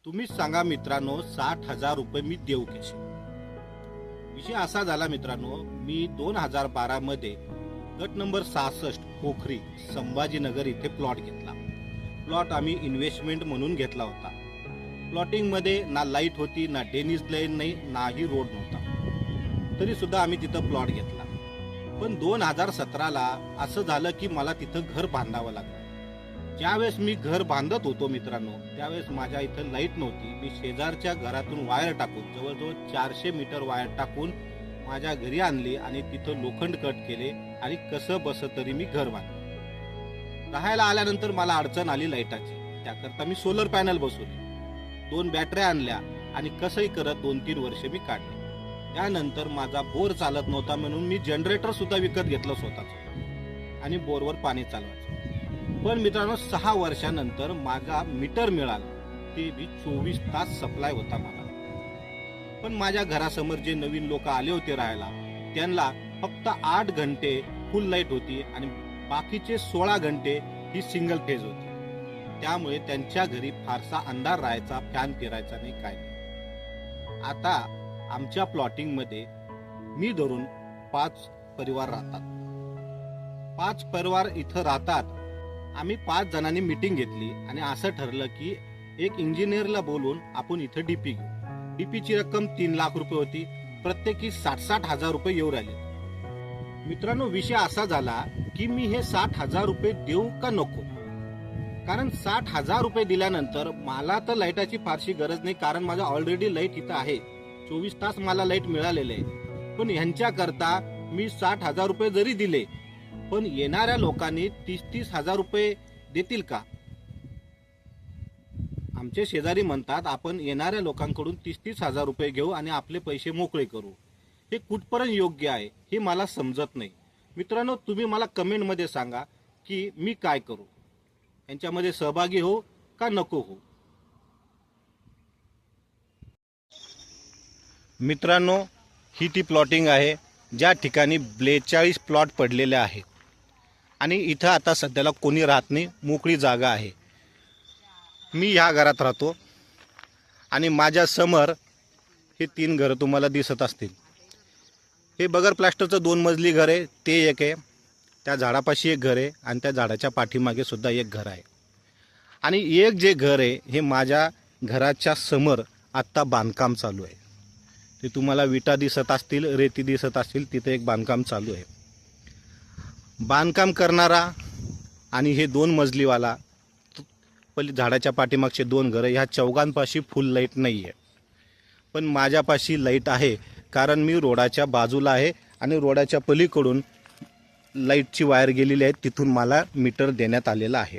तुम्हीच सांगा मित्रांनो, 60,000 रुपये मी देऊ कसे? विषय असा झाला मित्रांनो, मी 2012 मध्ये गट नंबर 66 पोखरी संभाजीनगर इथे प्लॉट घेतला. प्लॉट आम्ही इन्व्हेस्टमेंट म्हणून घेतला होता. प्लॉटिंग मध्ये ना लाईट होती, ना डेनिस लाईन नाही, नाही रोड नव्हता. तरी सुद्धा आम्ही तिथं प्लॉट घेतला. पण 2017ला असं झालं की मला तिथं घर बांधावं लागलं. ज्यावेळेस मी घर बांधत होतो मित्रांनो, त्यावेळेस माझ्या इथं लाईट नव्हती. मी शेजारच्या घरातून वायर टाकून जवळजवळ 400 मीटर वायर टाकून माझ्या घरी आणली आणि तिथं लोखंड कट केले आणि कसं बस तरी मी घर बांधले. राहायला आल्यानंतर मला अडचण आली लाईटाची. त्याकरता मी सोलर पॅनल बसवले, 2 बॅटऱ्या आणल्या आणि कसंही करत 2-3 वर्ष मी काढले. त्यानंतर माझा बोर चालत नव्हता म्हणून मी जनरेटर सुद्धा विकत घेतलं स्वतःच आणि बोरवर पाणी चालवायचं. पण मित्रांनो 6 वर्षानंतर माझा मीटर मिळाला, ते बी 24 तास सप्लाय होता मला. पण माझ्या घरासमोर जे नवीन लोक आले होते राहायला, त्यांना फक्त 8 घंटे फुल लाईट होती आणि बाकीचे 16 घंटे ही सिंगल फेज होती. त्यामुळे त्यांच्या घरी फारसा अंधार राहायचा, फॅन फिरायचा नाही, काय नाही. आता आमच्या प्लॉटिंग मध्ये मी धरून 5 परिवार राहतात. 5 परिवार इथं राहतात. आम्ही 5 जणांनी मीटिंग घेतली आणि असं ठरलं की एक इंजिनियरला बोलून आपण इथं डीपी घेऊ. डीपीची रक्कम 3 लाख रुपये होती. प्रत्येकी 60-60 हजार रुपये येऊ राहिले. मित्रांनो विषय असा झाला की मी हे 60,000 रुपये देऊ का नको? कारण 60,000 रुपये दिल्यानंतर मला तर लाईटाची फारशी गरज नाही, कारण माझा ऑलरेडी लाईट इथं आहे. 24 तास मला लाईट मिळालेलं आहे. पण ह्यांच्या करता मी 60,000 रुपये जरी दिले, पण येणाऱ्या लोकांनी 30-30 हजार रुपये देतील का? आमचे शेजारी म्हणतात आपण येणाऱ्या लोकांकडून 30-30 हजार रुपये घेऊ आणि आपले पैसे मोकळे करू. हे कुठपर्यंत योग्य आहे हे मला समजत नाही. मित्रांनो तुम्ही मला कमेंटमध्ये सांगा की मी काय करू, यांच्यामध्ये सहभागी हो का नको हो. मित्रांनो ही ती प्लॉटिंग आहे ज्या ठिकाणी 42 प्लॉट पडलेले आहेत आणि इथं आता सध्याला कोणी राहत नाही, मोकळी जागा आहे. मी ह्या घरात राहतो आणि माझ्या समोर हे 3 घरं तुम्हाला दिसत असतील. हे बगर प्लास्टरचं 2 मजली घर आहे, ते एक आहे. त्या झाडापाशी एक घर आहे आणि त्या झाडाच्या पाठीमागे सुद्धा एक घर आहे. आणि एक जे घर आहे हे माझ्या घराच्या समोर आत्ता बांधकाम चालू आहे. ते तुम्हाला विटा दिसत असतील, रेती दिसत असतील, तिथे एक बांधकाम चालू आहे. बांधकाम करणारा आणि हे 2 मजलीवाला पहिले झाडाच्या पाठीमागचे 2 घरं, ह्या चौघांपाशी फुल लाईट नाही आहे. पण माझ्यापाशी लाईट आहे, कारण मी रोडाच्या बाजूला आहे आणि रोडाच्या पलीकडून लाईटची वायर गेलेली आहे, तिथून मला मीटर देण्यात आलेला आहे.